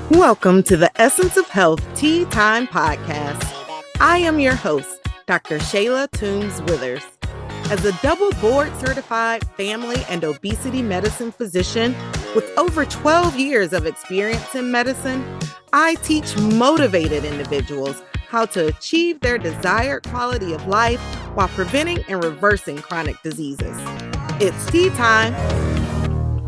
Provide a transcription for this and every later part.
Welcome to the Essence of Health Tea Time Podcast. I am your host, Dr. Shayla Toombs-Withers. As a double board certified family and obesity medicine physician with over 12 years of experience in medicine, I teach motivated individuals how to achieve their desired quality of life while preventing and reversing chronic diseases. It's tea time.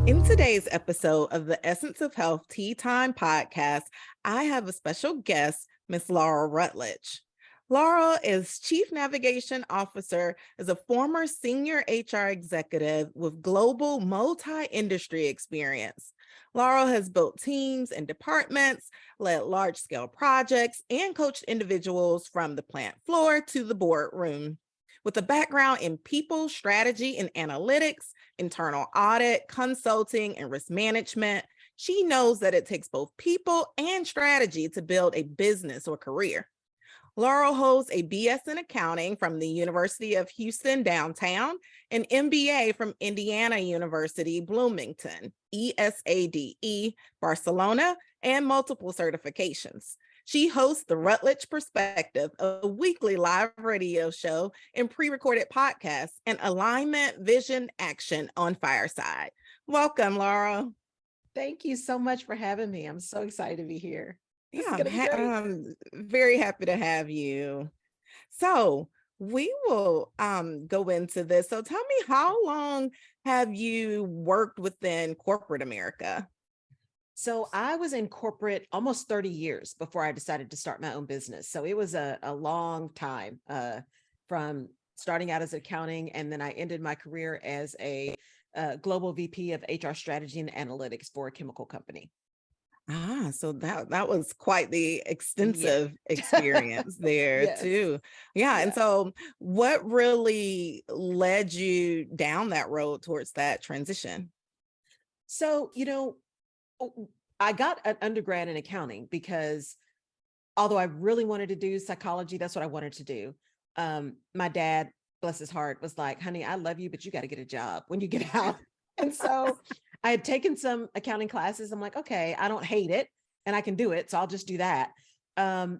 In today's episode of the Essence of Health Tea Time Podcast, I have a special guest, Miss Laurel Rutledge. Laurel is Chief Navigation Officer, is a former senior HR executive with global multi-industry experience. Laurel has built teams and departments, led large-scale projects, and coached individuals from the plant floor to the boardroom. With a background in people, strategy, and analytics, internal audit, consulting, and risk management, she knows that it takes both people and strategy to build a business or career. Laurel holds a BS in accounting from the University of Houston downtown, an MBA from Indiana University, Bloomington, ESADE, Barcelona, and multiple certifications. She hosts the Rutledge Perspective, a weekly live radio show and pre-recorded podcast, and Alignment, Vision, Action on Fireside. Welcome, Laurel. Thank you so much for having me. I'm so excited to be here. I'm very happy to have you. So we will go into this. So tell me, how long have you worked within corporate America? So I was in corporate almost 30 years before I decided to start my own business. So it was a long time from starting out as accounting, and then I ended my career as a global VP of HR strategy and analytics for a chemical company. So that was quite the extensive experience there. Yes. Too. Yeah. And so what really led you down that road towards that transition? So, I got an undergrad in accounting because although I really wanted to do psychology, that's what I wanted to do. My dad, bless his heart, was like, honey, I love you, but you got to get a job when you get out. And so I had taken some accounting classes. I'm like, okay, I don't hate it and I can do it. So I'll just do that. God's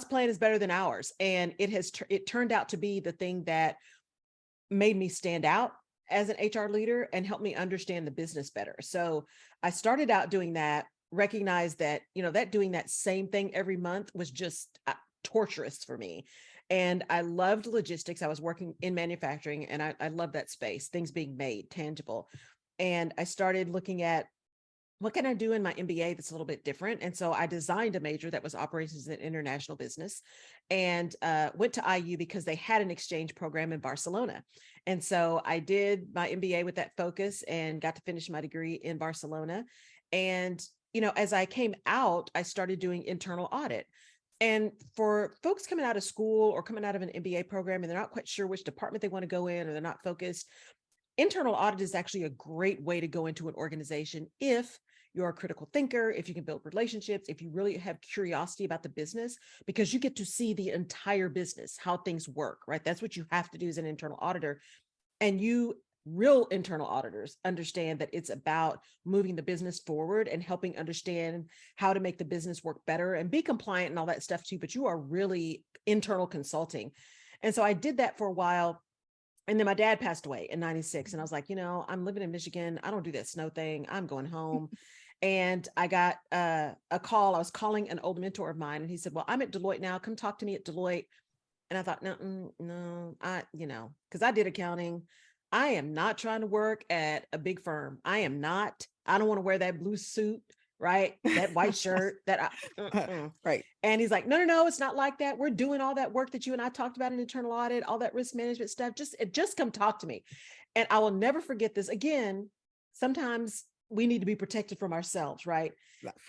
plan is better than ours. And it turned out to be the thing that made me stand out as an HR leader and help me understand the business better. So I started out doing that, recognized that, that doing that same thing every month was just torturous for me. And I loved logistics. I was working in manufacturing and I loved that space, things being made tangible. And I started looking at what can I do in my MBA that's a little bit different? And so I designed a major that was operations and international business and went to IU because they had an exchange program in Barcelona. And so I did my MBA with that focus and got to finish my degree in Barcelona. And, as I came out, I started doing internal audit. And for folks coming out of school or coming out of an MBA program and they're not quite sure which department they want to go in or they're not focused, internal audit is actually a great way to go into an organization if you're a critical thinker, if you can build relationships, if you really have curiosity about the business, because you get to see the entire business, how things work, right? That's what you have to do as an internal auditor. And real internal auditors understand that it's about moving the business forward and helping understand how to make the business work better and be compliant and all that stuff too. But you are really internal consulting. And so I did that for a while. And then my dad passed away in 96. And I was like, I'm living in Michigan. I don't do that snow thing. I'm going home. And I got a call. I was calling an old mentor of mine. And he said, well, I'm at Deloitte now. Come talk to me at Deloitte. And I thought, no, because I did accounting. I am not trying to work at a big firm. I don't want to wear that blue suit, right? That white shirt, right. And he's like, no, it's not like that. We're doing all that work that you and I talked about in internal audit, all that risk management stuff. Just come talk to me. And I will never forget this. Again, sometimes we need to be protected from ourselves, right?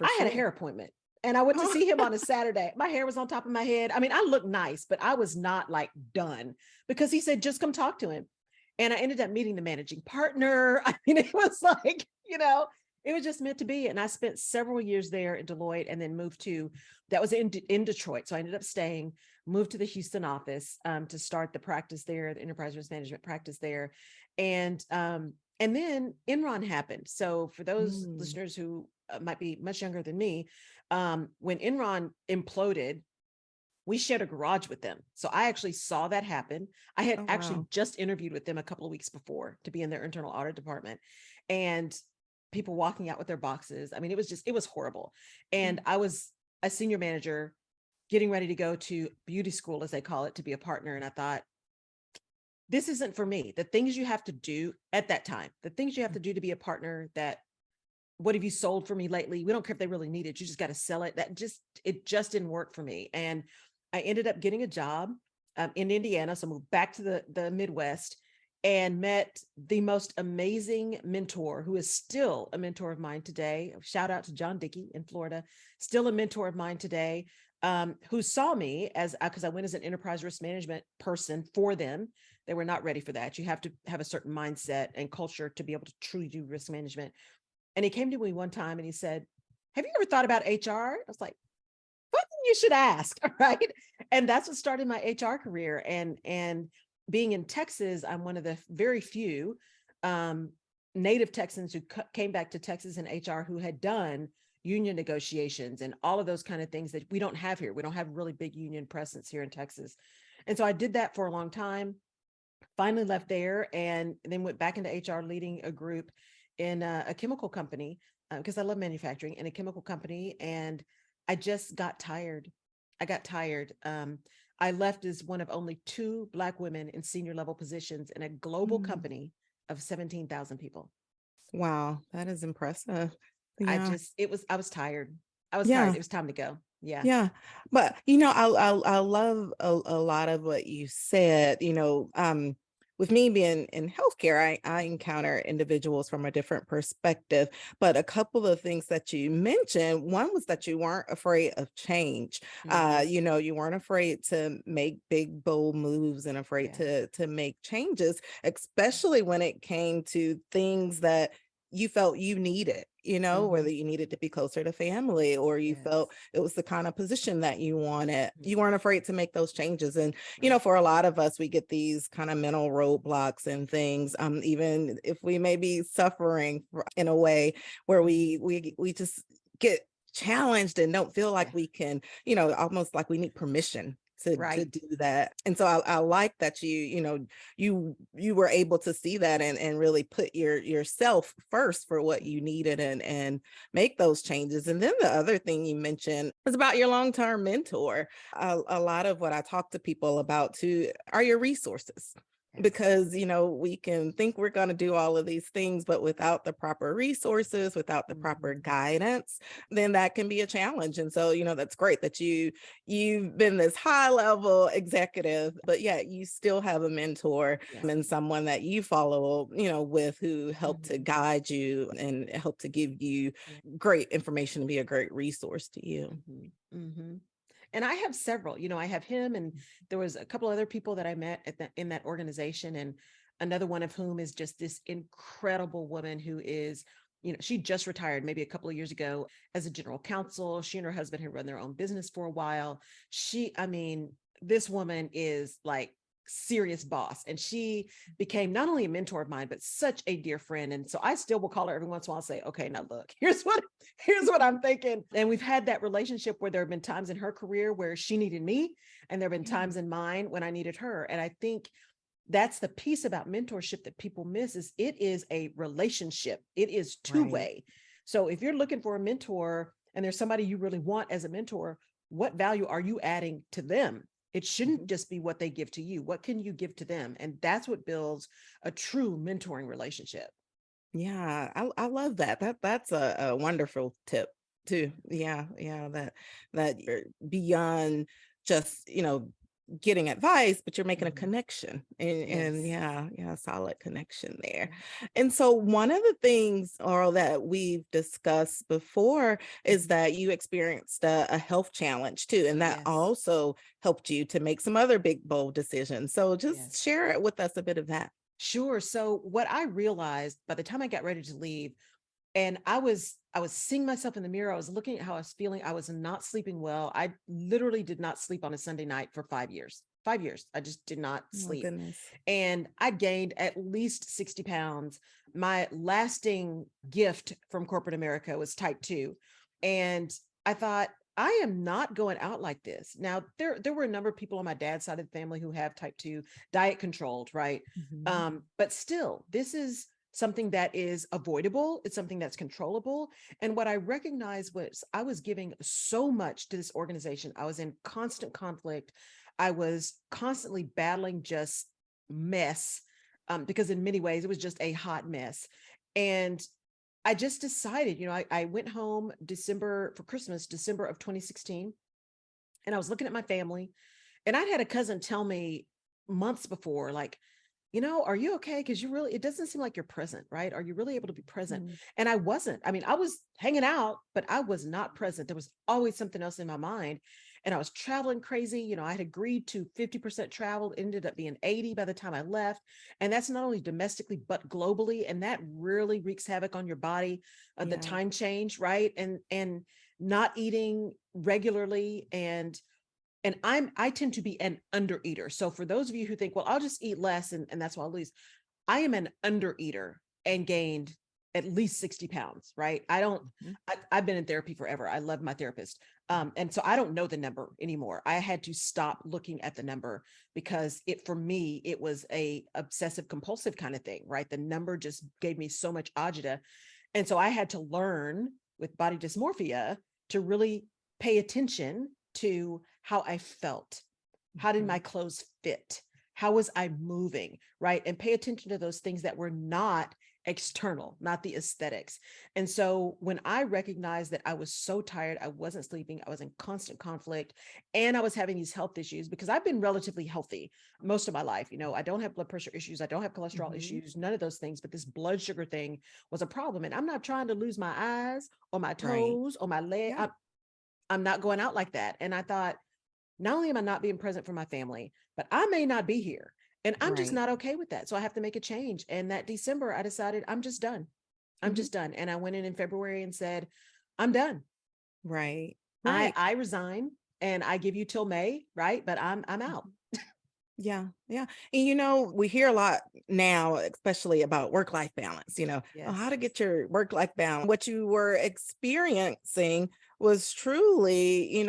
I had a hair appointment and I went to see him on a Saturday. My hair was on top of my head. I mean, I looked nice, but I was not like done because he said, just come talk to him. And I ended up meeting the managing partner. I mean, it was like, it was just meant to be. And I spent several years there in Deloitte and then that was in Detroit. So I ended up moved to the Houston office to start the practice there, the enterprise risk management practice there. And And then Enron happened. So for those Mm. listeners who might be much younger than me, when Enron imploded, we shared a garage with them. So I actually saw that happen. I had Oh, actually wow. just interviewed with them a couple of weeks before to be in their internal audit department, and people walking out with their boxes. I mean, it was horrible. And Mm. I was a senior manager getting ready to go to beauty school, as they call it, to be a partner. And I thought, this isn't for me. The things you have to do at that time, the things you have to do to be a partner, that what have you sold for me lately? We don't care if they really need it. You just got to sell it. It just didn't work for me. And I ended up getting a job in Indiana. So I moved back to the Midwest and met the most amazing mentor who is still a mentor of mine today. Shout out to John Dickey in Florida, still a mentor of mine today, who saw me as, because I went as an enterprise risk management person for them. They were not ready for that. You have to have a certain mindset and culture to be able to truly do risk management. And he came to me one time and he said, have you ever thought about HR? I was like, what? You should ask. Right. And that's what started my HR career. And being in Texas, I'm one of the very few native Texans who came back to Texas in HR who had done union negotiations and all of those kind of things that we don't have here. We don't have really big union presence here in Texas. And so I did that for a long time, finally left there, and then went back into HR leading a group in a chemical company, because I love manufacturing, in a chemical company. And I just got tired. I got tired. I left as one of only two Black women in senior level positions in a global Mm. company of 17,000 people. Wow, that is impressive. I Yeah. just, I was tired. I was tired. Yeah. It was time to go. Yeah. Yeah, but I love a lot of what you said. With me being in healthcare, I encounter individuals from a different perspective. But a couple of things that you mentioned, one was that you weren't afraid of change. Mm-hmm. You weren't afraid to make big, bold moves and afraid Yeah. to make changes, especially when it came to things that you felt you needed, Mm-hmm. whether you needed to be closer to family or you Yes. felt it was the kind of position that you wanted. Mhm. You weren't afraid to make those changes. And, Right. for a lot of us, we get these kind of mental roadblocks and things, even if we may be suffering in a way where Mhm. we just get challenged and don't feel like Yeah. we can, almost like we need permission to Right. do that. And so I like that you were able to see that and really put yourself first for what you needed and make those changes. And then the other thing you mentioned is about your long-term mentor. A lot of what I talk to people about too are your resources. Yes. Because, we can think we're going to do all of these things, but without the proper resources, without the proper Mhm. guidance, then that can be a challenge. And so, that's great that you've been this high level executive, but yet you still have a mentor Yes. and someone that you follow, with who helped to Mhm. guide you and help to give you Yeah. great information to be a great resource to you. Mhm. Mhm. And I have several, I have him, and there was a couple other people that I met in that organization, and another one of whom is just this incredible woman who is, she just retired maybe a couple of years ago as a general counsel. She and her husband had run their own business for a while. I mean, this woman is like serious boss, and she became not only a mentor of mine but such a dear friend. And so I still will call her every once in a while and say, okay, now look, here's what I'm thinking. And we've had that relationship where there have been times in her career where she needed me, and there have been Yeah. times in mine when I needed her. And I think that's the piece about mentorship that people miss, is it is a relationship. It is Right. two-way. So if you're looking for a mentor and there's somebody you really want as a mentor, what value are you adding to them? It shouldn't Mhm. just be what they give to you. What can you give to them? And that's what builds a true mentoring relationship. Yeah, I love that. That's a wonderful tip too. Yeah, yeah, that you're beyond just, getting advice, but you're making a Mhm. connection. And Yes. yeah, yeah, solid connection there. Yeah. And so one of the things, Oral, that we've discussed before is Mhm. that you experienced a health challenge too, and that Yes. also helped you to make some other big bold decisions. So just Yes. share it with us a bit of that. Sure. So what I realized by the time I got ready to leave, and I was seeing myself in the mirror, I was looking at how I was feeling. I was not sleeping well. I literally did not sleep on a Sunday night for 5 years. 5 years. I just did not Oh my sleep. goodness. And I gained at least 60 pounds. My lasting gift from corporate America was type 2. And I thought, I am not going out like this. Now, there were a number of people on my dad's side of the family who have type 2, diet controlled, right? Mhm. But still, this is something that is avoidable. It's something that's controllable. And what I recognized was I was giving so much to this organization. I was in constant conflict. I was constantly battling just mess, because in many ways it was just a hot mess. And I just decided, I went home for Christmas, December of 2016, and I was looking at my family, and I'd had a cousin tell me months before, like, are you okay? Because it doesn't seem like you're present, right? Are you really able to be present? Mm. And I wasn't. I mean, I was hanging out, but I was not present. There was always something else in my mind. And I was traveling crazy. I had agreed to 50% travel, it ended up being 80 by the time I left. And that's not only domestically, but globally. And that really wreaks havoc on your body, the Yeah. time change, right? And not eating regularly, and I tend to be an under eater. So for those of you who think, well, I'll just eat less and that's why I'll lose, I am an under eater and gained at least 60 pounds, right? Mhm. I've been in therapy forever. I love my therapist. And so I don't know the number anymore. I had to stop looking at the number because for me, it was a obsessive compulsive kind of thing, right? The number just gave me so much agita. And so I had to learn with body dysmorphia to really pay attention to how I felt. How did my Mhm. clothes fit? How was I moving? Right. And pay attention to those things that were not external, not the aesthetics. And so when I recognized that I was so tired, I wasn't sleeping, I was in constant conflict, and I was having these health issues because I've been relatively healthy most of my life. I don't have blood pressure issues, I don't have cholesterol Mhm. issues, none of those things, but this blood sugar thing was a problem. And I'm not trying to lose my eyes or my Right. toes or my leg. Yeah. I'm not going out like that. And I thought, not only am I not being present for my family, but I may not be here. And I'm just Right. not okay with that. So I have to make a change. And that December, I decided I'm just done. I'm Mhm. just done. And I went in February and said, I'm done. Right. I Right. I resign and I give you till May, right? But I'm out. Mhm. Yeah, yeah. And we hear a lot now, especially about work-life balance, oh, how Yes. to get your work-life balance. What you were experiencing was truly,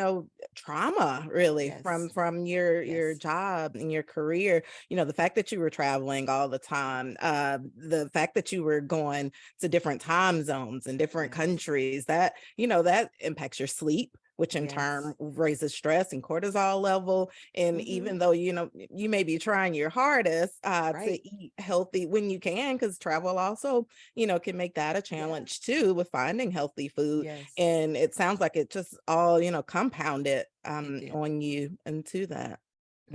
trauma really from Yes. your Yes. job and your career. The fact that you were traveling all the time, the fact that you were going to different time zones and different Yes. countries, that impacts your sleep, which in Yes. turn raises stress and cortisol level. And Hmm. even though, you may be trying your hardest to Right. eat healthy when you can, because travel also, can make that a Yeah. challenge too with finding healthy food. Yes. And it sounds like it just all, compounded It did. on you into Hmm.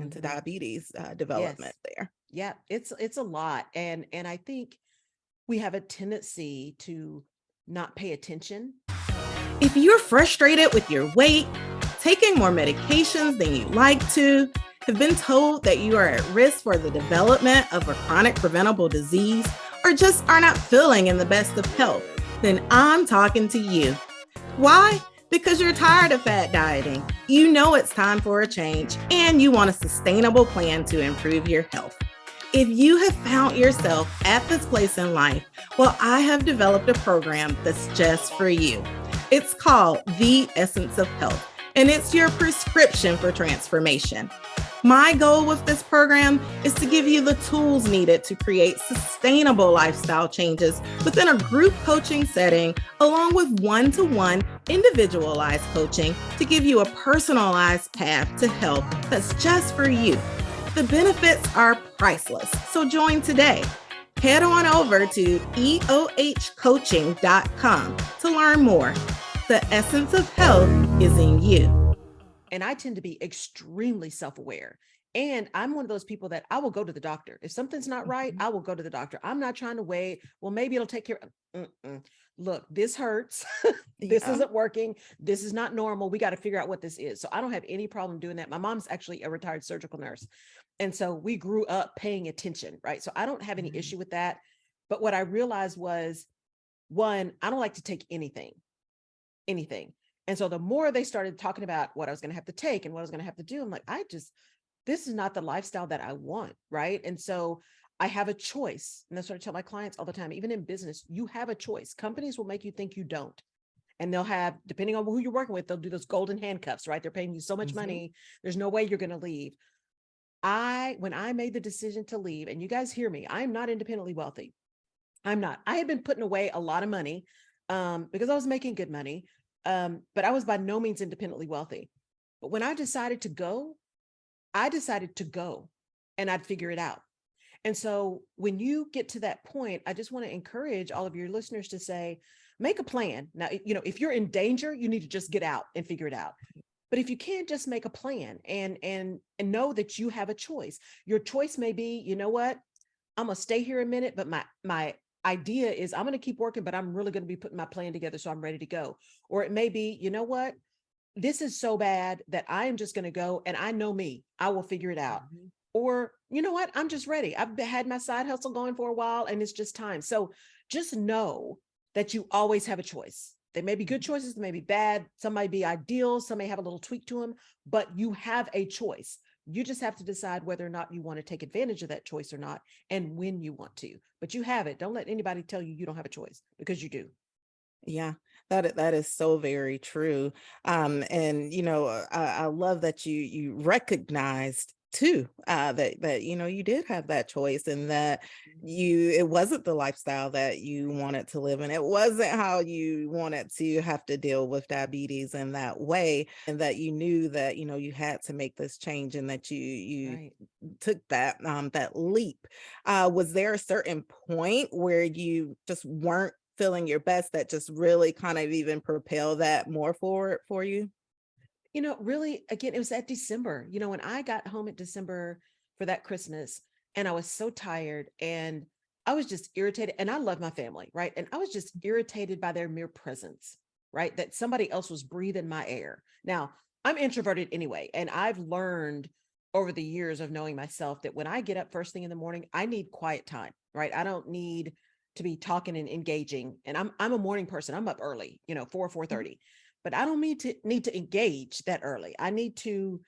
diabetes development Yes. there. Yeah. It's a lot. And I think we have a tendency to not pay attention. If you're frustrated with your weight, taking more medications than you like to, have been told that you are at risk for the development of a chronic preventable disease, or just are not feeling in the best of health, then I'm talking to you. Why? Because you're tired of fat dieting. You know it's time for a change, and you want a sustainable plan to improve your health. If you have found yourself at this place in life, well, I have developed a program that's just for you. It's called The Essence of Health, and it's your prescription for transformation. My goal with this program is to give you the tools needed to create sustainable lifestyle changes within a group coaching setting, along with one-to-one individualized coaching to give you a personalized path to health that's just for you. The benefits are priceless, so join today. Head on over to eohcoaching.com to learn more. The essence of health is in you. And I tend to be extremely self-aware. And I'm one of those people that I will go to the doctor. If something's not right, Mhm. I will go to the doctor. I'm not trying to wait. Well, maybe it'll take care. Mm-mm. Look, this hurts. This Yeah. isn't working. This is not normal. We got to figure out what this is. So I don't have any problem doing that. My mom's actually a retired surgical nurse. And so we grew up paying attention, right? So I don't have any Mhm. issue with that. But what I realized was, one, I don't like to take anything. And so the more they started talking about what I was going to have to take and what I was going to have to do, I'm like, this is not the lifestyle that I want, right? And so I have a choice. And that's what I tell my clients all the time. Even in business, you have a choice. Companies will make you think you don't. And they'll have, depending on who you're working with, they'll do those golden handcuffs, right? They're paying you so much money. There's no way you're going to leave. When I made the decision to leave, and you guys hear me, I'm not independently wealthy. I'm not. I had been putting away a lot of money because I was making good money, but I was by no means independently wealthy. But when I decided to go, and I'd figure it out. And so when you get to that point, I just want to encourage all of your listeners to say, make a plan. Now, if you're in danger, you need to just get out and figure it out. But if you can't, just make a plan and know that you have a choice. Your choice may be, you know what, I'm going to stay here a minute, but my idea is I'm going to keep working, but I'm really going to be putting my plan together so I'm ready to go. Or it may be, you know what, this is so bad that I am just going to go, and I know me, I will figure it out. Or, you know what, I'm just ready. I've had my side hustle going for a while and it's just time. So just know that you always have a choice. They may be good choices, they may be bad, some might be ideal, some may have a little tweak to them, but you have a choice. You just have to decide whether or not you want to take advantage of that choice or not, and when you want to. But you have it. Don't let anybody tell you you don't have a choice, because you do. Yeah, that is so very true. And I love that you recognized too that you did have that choice, and that it wasn't the lifestyle that you wanted to live in. It wasn't how you wanted to have to deal with diabetes in that way, and that you knew that you had to make this change, and that you Right. took that leap. Was there a certain point where you just weren't feeling your best that just really kind of even propel that more forward for you? Really, again, it was that December, when I got home at December for that Christmas, and I was so tired, and I was just irritated, and I love my family, right? And I was just irritated by their mere presence, right? That somebody else was breathing my air. Now, I'm introverted anyway, and I've learned over the years of knowing myself that when I get up first thing in the morning, I need quiet time, right? I don't need to be talking and engaging. And I'm a morning person. I'm up early, 4:30. But I don't need to engage that early. I need to,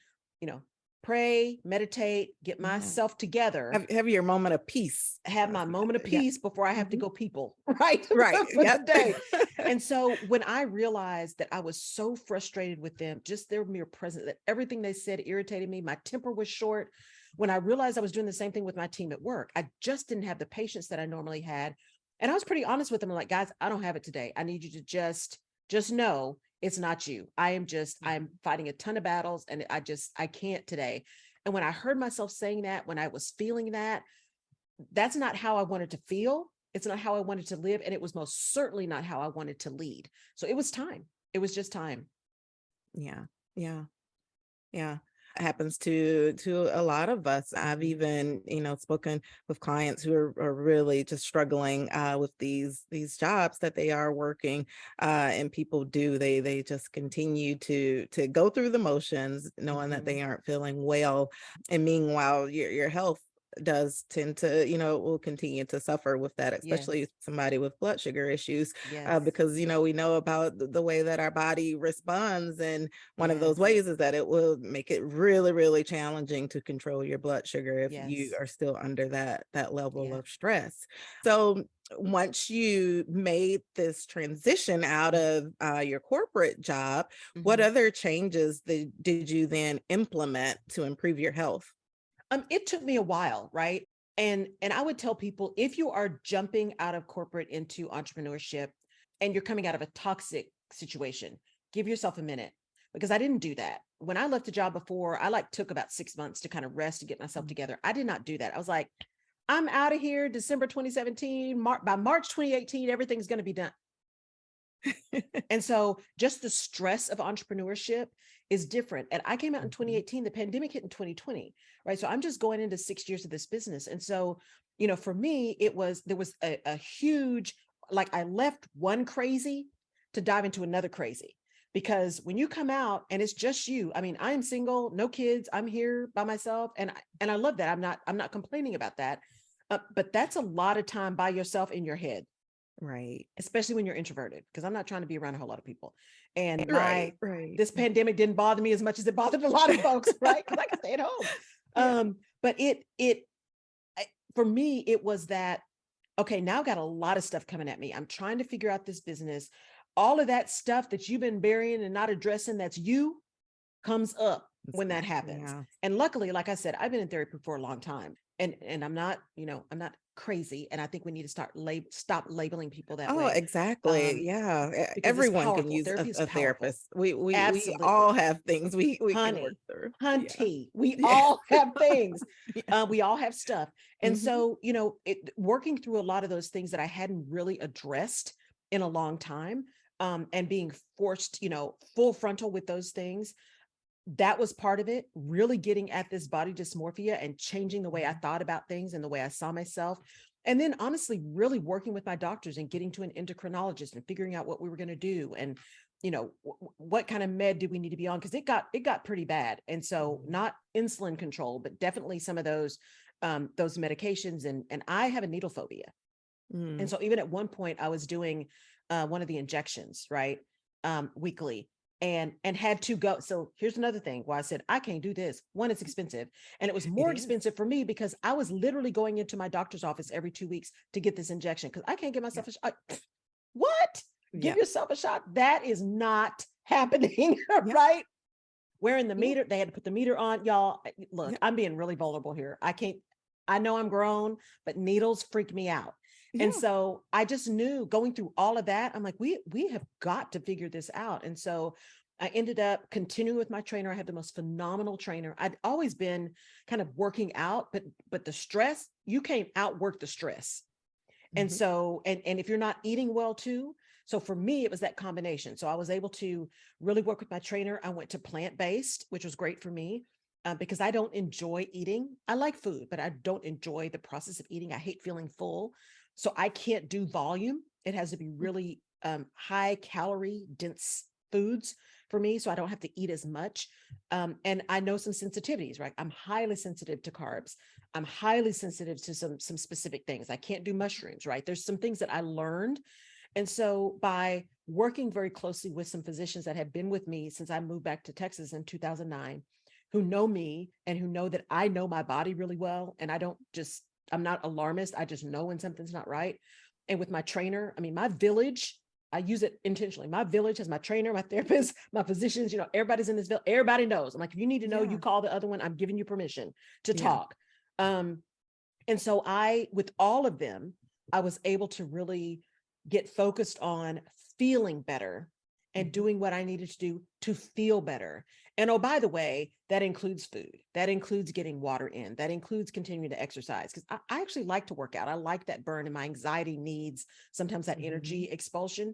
pray, meditate, get Yeah. myself together, Have your moment of peace. have my moment of Yeah. peace before I have to go people, right? Right. For Yeah. the day. And so when I realized that I was so frustrated with them, just their mere presence, that everything they said irritated me, my temper was short. When I realized I was doing the same thing with my team at work, I just didn't have the patience that I normally had. And I was pretty honest with them. I'm like, guys, I don't have it today. I need you to just know it's not you. I'm fighting a ton of battles, and I can't today. And when I heard myself saying that, when I was feeling that, that's not how I wanted to feel. It's not how I wanted to live. And it was most certainly not how I wanted to lead. So it was time. It was just time. Yeah. Yeah. Yeah. It happens to a lot of us. I've even, spoken with clients who are really just struggling with these jobs that they are working. And people they just continue to go through the motions, knowing that they aren't feeling well. And meanwhile, your health does tend to, will continue to suffer with that, especially Yes. somebody with blood sugar issues, Yes. because, we know about the way that our body responds. And one of those Yes. ways is that it will make it really, really challenging to control your blood sugar if you Yes. are still under that level Yeah. of stress. So once you made this transition out of your corporate job, what other changes did you then implement to improve your health? It took me a while, right? And I would tell people, if you are jumping out of corporate into entrepreneurship and you're coming out of a toxic situation, give yourself a minute, because I didn't do that. When I left the job before, I took about 6 months to kind of rest, to get myself together. I did not do that. I was like, I'm out of here December 2017. By March 2018, everything's going to be done. And so just the stress of entrepreneurship is different. And I came out in 2018, the pandemic hit in 2020, right? So I'm just going into 6 years of this business. And so, for me, there was a huge, I left one crazy to dive into another crazy. Because when you come out and it's just you, I mean, I'm single, no kids, I'm here by myself. And I love that. I'm not complaining about that. But that's a lot of time by yourself in your head. Right. Especially when you're introverted, because I'm not trying to be around a whole lot of people. And Right. this pandemic didn't bother me as much as it bothered a lot of folks, right? Because I can stay at home. But for me, it was that, okay, now I've got a lot of stuff coming at me. I'm trying to figure out this business. All of that stuff that you've been burying and not addressing, that's you, comes up when that happens. Yeah. And luckily, like I said, I've been in therapy for a long time, and I'm not, I'm not crazy. And I think we need to stop labeling people that Oh, way. exactly. Yeah. Because it's Everyone can powerful. use Therapy is a powerful. therapist. We Absolutely. all have things we can work Honey, through. Yeah. hunty, we Yeah. all have things. Yeah. We all have stuff. And Mhm. so, working through a lot of those things that I hadn't really addressed in a long time, and being forced, full frontal with those things, that was part of it. Really getting at this body dysmorphia and changing the way I thought about things and the way I saw myself. And then honestly, really working with my doctors and getting to an endocrinologist and figuring out what we were going to do. And, what kind of med do we need to be on? Because it got pretty bad. And so not insulin control, but definitely some of those medications. And I have a needle phobia. And so even at one point I was doing one of the injections, right? Weekly, and had to go. So here's another thing why I said, I can't do this. One, it's expensive. And it was It more is. expensive for me because I was literally going into my doctor's office every 2 weeks to get this injection because I can't get myself a shot. What? Give Yeah. yourself a shot? That is not happening, Yeah. right? Wearing the Yeah. meter, they had to put the meter on. Y'all, look, Yeah. I'm being really vulnerable here. I know I'm grown, but needles freak me out. And Yeah. so I just knew going through all of that, I'm like, we have got to figure this out. And so I ended up continuing with my trainer. I had the most phenomenal trainer. I'd always been kind of working out, but the stress, you can't outwork the stress. And Mhm. so, and if you're not eating well too, so for me, it was that combination. So I was able to really work with my trainer. I went to plant-based, which was great for me. Because I don't enjoy eating. I like food, but I don't enjoy the process of eating. I hate feeling full. So I can't do volume. It has to be really high calorie dense foods for me. So I don't have to eat as much. And I know some sensitivities, right? I'm highly sensitive to carbs. I'm highly sensitive to some specific things. I can't do mushrooms, right? There's some things that I learned. And so by working very closely with some physicians that have been with me since I moved back to Texas in 2009, who know me and who know that I know my body really well. And I'm not alarmist. I just know when something's not right. And with my trainer, I mean, my village, I use it intentionally. My village has my trainer, my therapist, my physicians, everybody's in this village. Everybody knows. I'm like, if you need to know, you call the other one. I'm giving you permission to talk. And so with all of them, I was able to really get focused on feeling better and doing what I needed to do to feel better. And oh, by the way, that includes food. That includes getting water in. That includes continuing to exercise. Because I actually like to work out. I like that burn, and my anxiety needs sometimes that energy expulsion.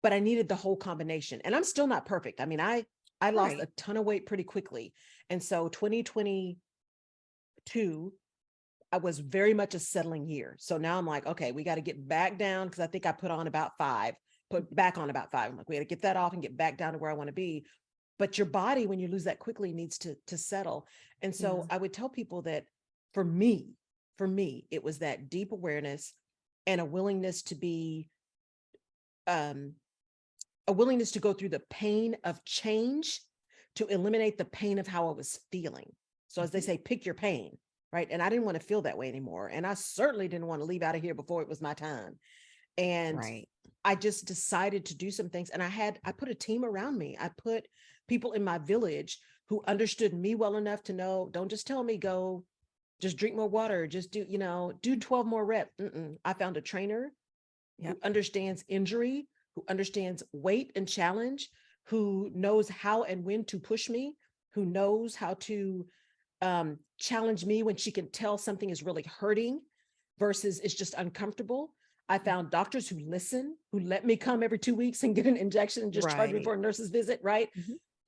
But I needed the whole combination. And I'm still not perfect. I mean, I lost a ton of weight pretty quickly. And so 2022, I was very much a settling year. So now I'm like, okay, we got to get back down, because I think I put back on about 5. I'm like, we got to get that off and get back down to where I want to be. But your body, when you lose that quickly, needs to settle. And so I would tell people that for me, it was that deep awareness and a willingness to go through the pain of change to eliminate the pain of how I was feeling. So as they say, pick your pain, right? And I didn't want to feel that way anymore. And I certainly didn't want to leave out of here before it was my time. And I just decided to do some things. And I put a team around me. I put people in my village who understood me well enough to know, don't just tell me go, just drink more water, just do 12 more reps. I found a trainer who understands injury, who understands weight and challenge, who knows how and when to push me, who knows how to challenge me when she can tell something is really hurting versus it's just uncomfortable. I found doctors who listen, who let me come every 2 weeks and get an injection and just charge me for a nurse's visit, right?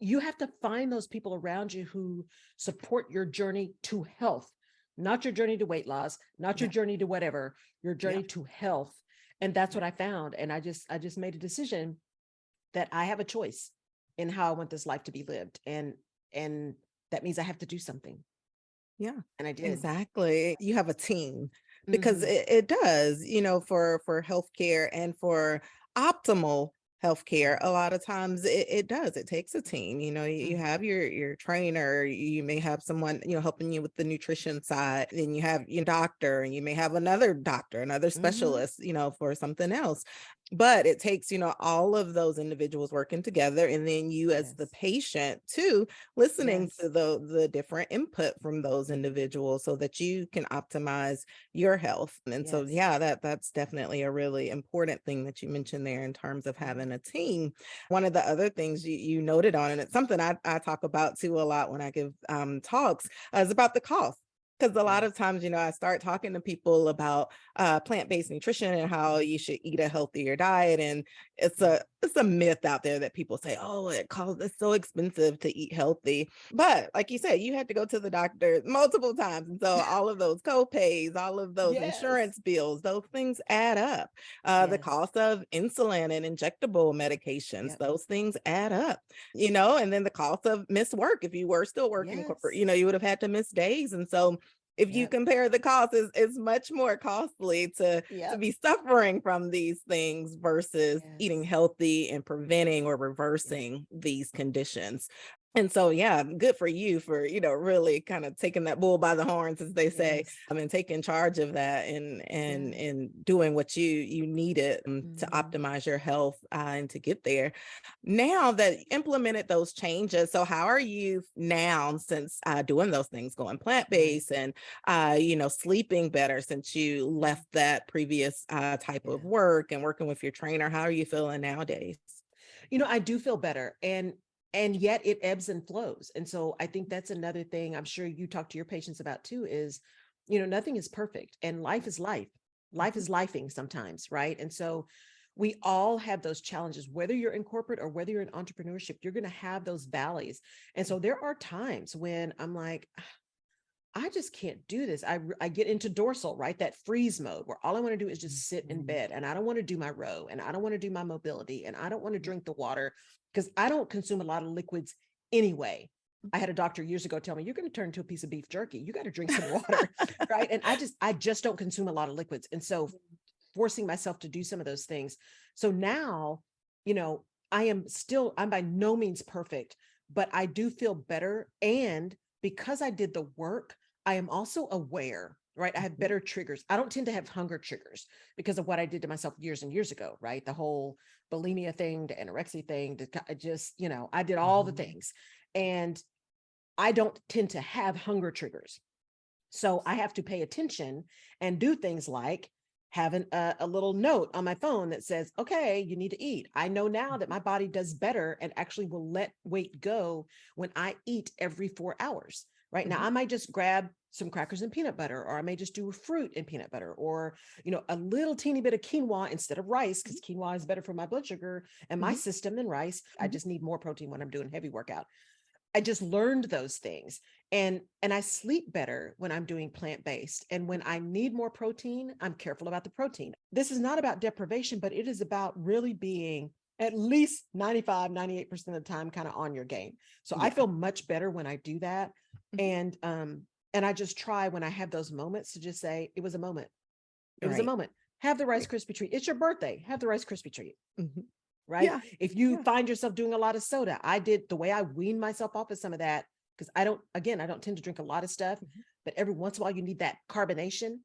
You have to find those people around you who support your journey to health, not your journey to weight loss, not your journey to whatever, your journey to health. And that's what I found. And I just made a decision that I have a choice in how I want this life to be lived. And that means I have to do something. Yeah. And I did. Exactly. You have a team, because it does, for healthcare and for optimal healthcare, a lot of times it does. It takes a team. You Mhm. have your trainer, you may have someone, helping you with the nutrition side, then you have your doctor, and you may have another doctor, another Mhm. specialist, for something else. But it takes, all of those individuals working together, and then you as the Yes. patient too, listening to Yes. the different input from those individuals so that you can optimize your health. And so, Yes. yeah, that's definitely a really important thing that you mentioned there in terms of Mhm. having a team. One of the other things you noted on, and it's something I talk about too a lot when I give talks, is about the cost. Because a lot Yes. of times, I start talking to people about plant-based nutrition and how you should eat a healthier diet. And Yeah. it's a myth out there that people say, oh, it's so expensive to eat healthy. But like you said, you had to go to the doctor multiple times. And so all of those co-pays, all of those Yes. insurance bills, those things add up. The Yes. cost of insulin and injectable medications, Yep. those things add up, and then the cost of missed work. If you were still working corporate, Yes. you would have had to miss days. And so if you Yep. compare the cost, it's much more costly to Yep. be suffering from these things versus eating Yes. healthy and preventing or Yes. reversing these conditions. And so, yeah, good for you for, really kind of taking that bull by the horns, as they say, Yes. and taking charge of that, and Yes. and doing what you needed to Mhm. optimize your health, and to get there. Now that you implemented those changes, so how are you now since doing those things, going Right. plant-based, and sleeping better since you Mhm. left that previous type of Yeah. work and working with your trainer? How are you feeling nowadays? I do feel better, and yet it ebbs and flows. And so I think that's another thing I'm sure you talk to your patients about too is, nothing is perfect and life is life. Life Mhm. is lifing sometimes, right? And so we all have those challenges, whether you're in corporate or whether you're in entrepreneurship, you're going to have those valleys. And so there are times when I'm like, I just can't do this. I get into dorsal, right? That freeze mode where all I want to do is just sit in Mhm. bed, and I don't want to do my row, and I don't want to do my mobility, and I don't want to Yeah. drink the water because I don't consume a lot of liquids anyway. I had a doctor years ago tell me, you're going to turn into a piece of beef jerky. You got to drink some water, right? And I just don't consume a lot of liquids. And so forcing myself to do some of those things. So now, you know, I'm by no means perfect, but I do feel better. And because I did the work, I am also aware, right? I have Mhm. better triggers. I don't tend to have hunger triggers because of what I did to myself years and years ago, right? The whole bulimia thing, the anorexia thing, I just, I did all the Mhm. things. And I don't tend to have hunger triggers. So I have to pay attention and do things like having a little note on my phone that says, okay, you need to eat. I know now that my body does better and actually will let weight go when I eat every 4 hours. Right now, Mhm. I might just grab some crackers and peanut butter, or I may just do a fruit and peanut butter, or a little teeny bit of quinoa instead of rice, because quinoa is better for my blood sugar and my Mhm. system than rice. I Mhm. just need more protein when I'm doing heavy workout. I just learned those things. And I sleep better when I'm doing plant-based. And when I need more protein, I'm careful about the protein. This is not about deprivation, but it is about really being at least 95, 98% of the time kind of on your game. So I Yeah. feel much better when I do that. Mhm. And I just try when I have those moments to just say, it was a moment. It was a Right. moment. Have the Rice Right. Krispie treat. It's your birthday. Have the Rice Krispie treat, Mhm. right? Yeah. If you Yeah. find yourself doing a lot of soda, I did the way I weaned myself off of some of that, because I don't tend to drink a lot of stuff, Mhm. but every once in a while you need that carbonation.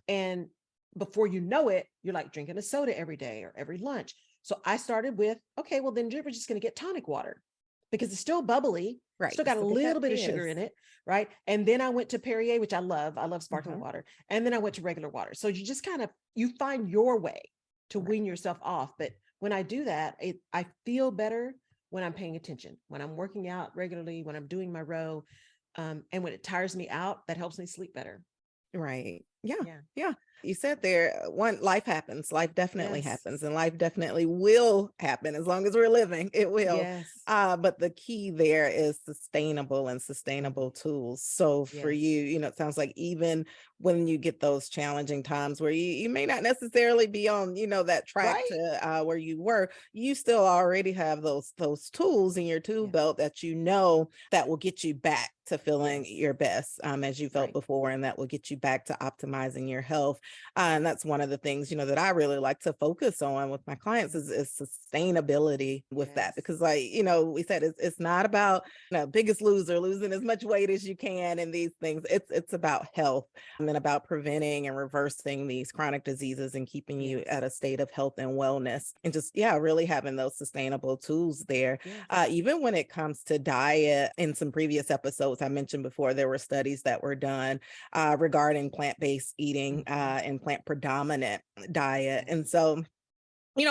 And before you know it, you're like drinking a soda every day or every lunch. So I started with, okay, well, then we're just going to get tonic water because it's still bubbly, Right. still got a Still get little that bit of sugar in fizz. it, right? And then I went to Perrier, which I love. I love sparkling Uh-huh. water. And then I went to regular water. So you just kind of you find your way to Right. wean yourself off. But when I do that, I feel better when I'm paying attention, when I'm working out regularly, when I'm doing my row. And when it tires me out, that helps me sleep better. Right. Yeah. Yeah. Yeah. You said there, one, life happens. Life definitely Yes. happens, and life definitely will happen as long as we're living. It will. Yes. But the key there is sustainable Mhm. tools. So for Yes. you, it sounds like even when you get those challenging times where you may not necessarily be on, that track Right. to where you were, you still already have those tools in your tool Yeah. belt that that will get you back to feeling Yes. your best, as you felt Right. before, and that will get you back to optimizing maximizing your health. And that's one of the things, that I really like to focus on with my clients is sustainability with that. Because like, we said, it's not about, biggest loser, losing as much weight as you can and these things. It's about health and about preventing and reversing these chronic diseases and keeping you at a state of health and wellness, and just, really having those sustainable tools there. Even when it comes to diet, in some previous episodes I mentioned before, there were studies that were done regarding plant-based eating and plant predominant diet. And so,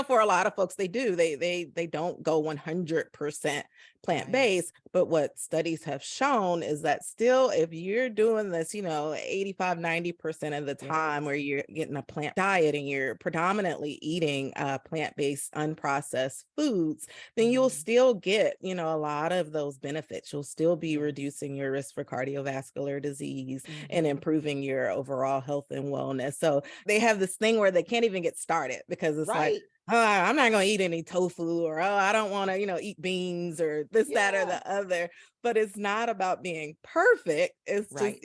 for a lot of folks, they don't go 100% plant-based, but what studies have shown is that still, if you're doing this, 85-90% of the time where you're getting a plant diet and you're predominantly eating plant-based unprocessed foods, then you'll still get, a lot of those benefits. You'll still be reducing your risk for cardiovascular disease and improving your overall health and wellness. So they have this thing where they can't even get started because it's like, I'm not going to eat any tofu, or, I don't want to, eat beans or this, that, or the other. But it's not about being perfect. It's just,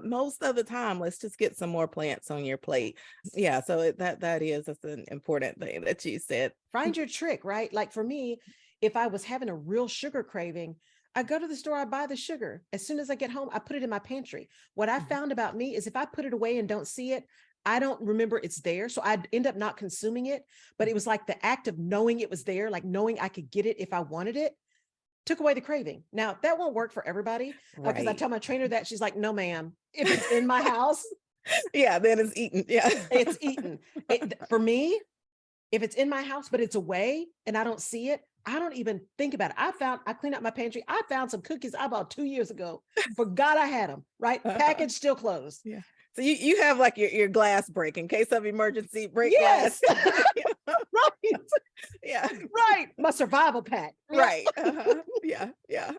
most of the time, let's just get some more plants on your plate. Yeah. So that's an important thing that you said. Find your trick, right? Like for me, if I was having a real sugar craving, I go to the store, I buy the sugar. As soon as I get home, I put it in my pantry. What I found about me is if I put it away and don't see it, I don't remember it's there. So I'd end up not consuming it. But it was like the act of knowing it was there, like knowing I could get it if I wanted it, took away the craving. Now, that won't work for everybody because I tell my trainer that, she's like, no, ma'am, if it's in my house. Then it's eaten. It's eaten. For me, if it's in my house, but it's away and I don't see it, I don't even think about it. I cleaned out my pantry. I found some cookies I bought 2 years ago. Forgot I had them, right? Package still closed. So you have like your glass break in case of emergency, break glass. Right. Right. My survival pack. Right. Yeah.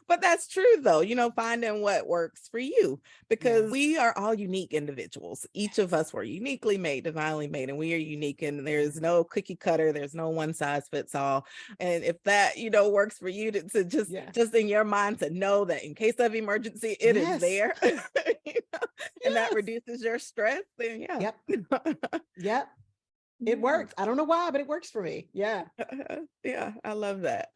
But that's true though, finding what works for you, because we are all unique individuals. Each of us were uniquely made, divinely made, and we are unique, and there's no cookie cutter. There's no one size fits all. And if that, works for you to just in your mind to know that in case of emergency, it is there, and that reduces your stress, then Yep. It works. I don't know why, but it works for me. Yeah, I love that.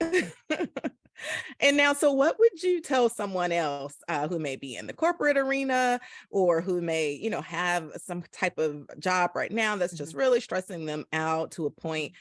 And now, so what would you tell someone else who may be in the corporate arena, or who may, have some type of job right now that's just really stressing them out to a point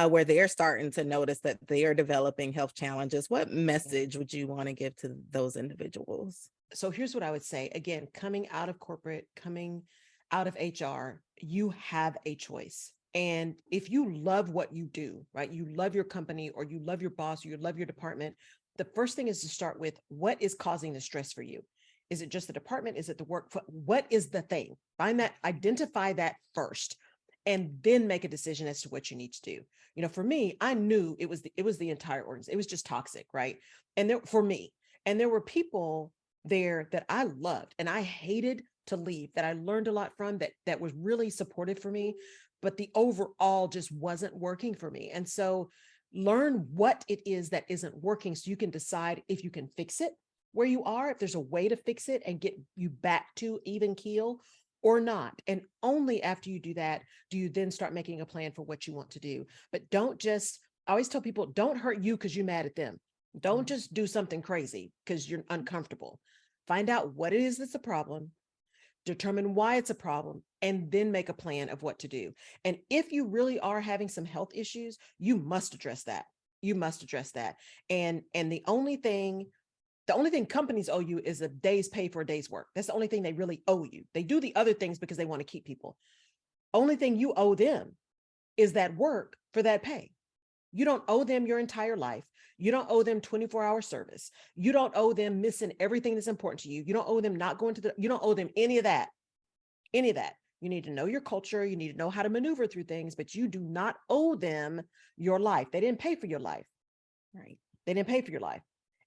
where they're starting to notice that they are developing health challenges? What message would you want to give to those individuals? So here's what I would say. Again, coming out of corporate, coming out of HR, you have a choice. And if you love what you do, right, you love your company, or you love your boss, or you love your department, the first thing is to start with, what is causing the stress for you? Is it just the department? Is it the work? What is the thing? Find that, identify that first, and then make a decision as to what you need to do. For me, I knew it was the entire organization. It was just toxic, right? And there were people there that I loved and I hated to leave, that I learned a lot from, that was really supportive for me, but the overall just wasn't working for me. And so learn what it is that isn't working, so you can decide if you can fix it where you are, if there's a way to fix it and get you back to even keel or not. And only after you do that, do you then start making a plan for what you want to do. But I always tell people, don't hurt you because you're mad at them. Don't just do something crazy because you're uncomfortable. Find out what it is that's a problem, determine why it's a problem, and then make a plan of what to do. And if you really are having some health issues, you must address that. And the only thing companies owe you is a day's pay for a day's work. That's the only thing they really owe you. They do the other things because they want to keep people. Only thing you owe them is that work for that pay. You don't owe them your entire life. You don't owe them 24-hour service. You don't owe them missing everything that's important to you. You don't owe them not going you don't owe them any of that. You need to know your culture. You need to know how to maneuver through things, but you do not owe them your life. They didn't pay for your life. Right. They didn't pay for your life.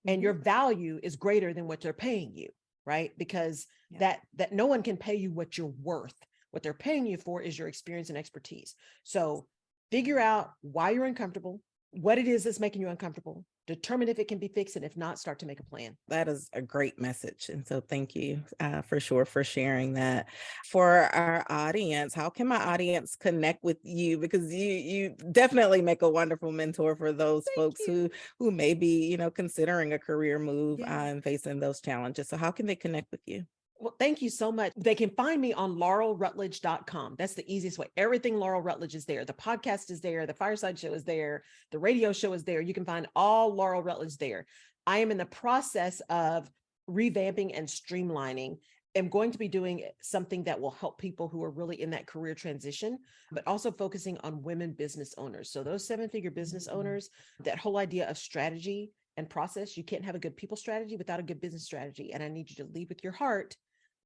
And your value is greater than what they're paying you, right? Because that no one can pay you what you're worth. What they're paying you for is your experience and expertise. So figure out why you're uncomfortable, what it is that's making you uncomfortable, determine if it can be fixed, and if not, start to make a plan. That is a great message. And so thank you for sure for sharing that. For our audience, how can my audience connect with you? Because you definitely make a wonderful mentor for those folks who may be, considering a career move and facing those challenges. So how can they connect with you? Well, thank you so much. They can find me on laurelrutledge.com. That's the easiest way. Everything Laurel Rutledge is there. The podcast is there. The fireside show is there. The radio show is there. You can find all Laurel Rutledge there. I am in the process of revamping and streamlining. I'm going to be doing something that will help people who are really in that career transition, but also focusing on women business owners. So those 7-figure business owners, that whole idea of strategy and process, you can't have a good people strategy without a good business strategy. And I need you to lead with your heart,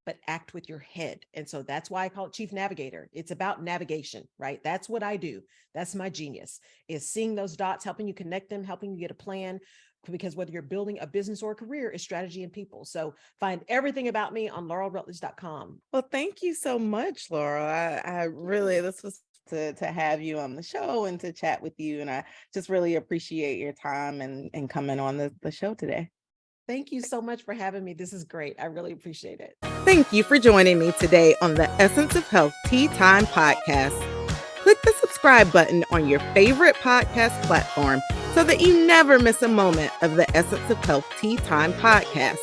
but act with your head. And so that's why I call it Chief Navigator. It's about navigation, right? That's what I do. That's my genius, is seeing those dots, helping you connect them, helping you get a plan. Because whether you're building a business or a career, is strategy and people. So find everything about me on laurelrutledge.com. Well, thank you so much, Laurel. I really, this was to have you on the show and to chat with you. And I just really appreciate your time and coming on the show today. Thank you so much for having me. This is great. I really appreciate it. Thank you for joining me today on the Essence of Health Tea Time podcast. Click the subscribe button on your favorite podcast platform so that you never miss a moment of the Essence of Health Tea Time podcast.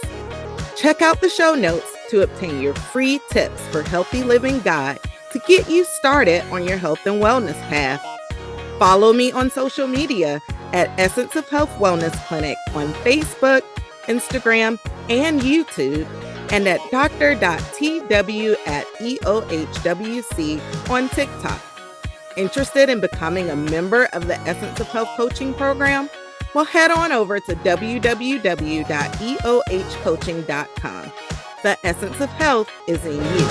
Check out the show notes to obtain your free tips for healthy living guide to get you started on your health and wellness path. Follow me on social media at Essence of Health Wellness Clinic on Facebook, Instagram, and YouTube, and at dr.tw@EOHWC on TikTok. Interested in becoming a member of the Essence of Health coaching program? Well, head on over to www.eohcoaching.com. The essence of health is in you.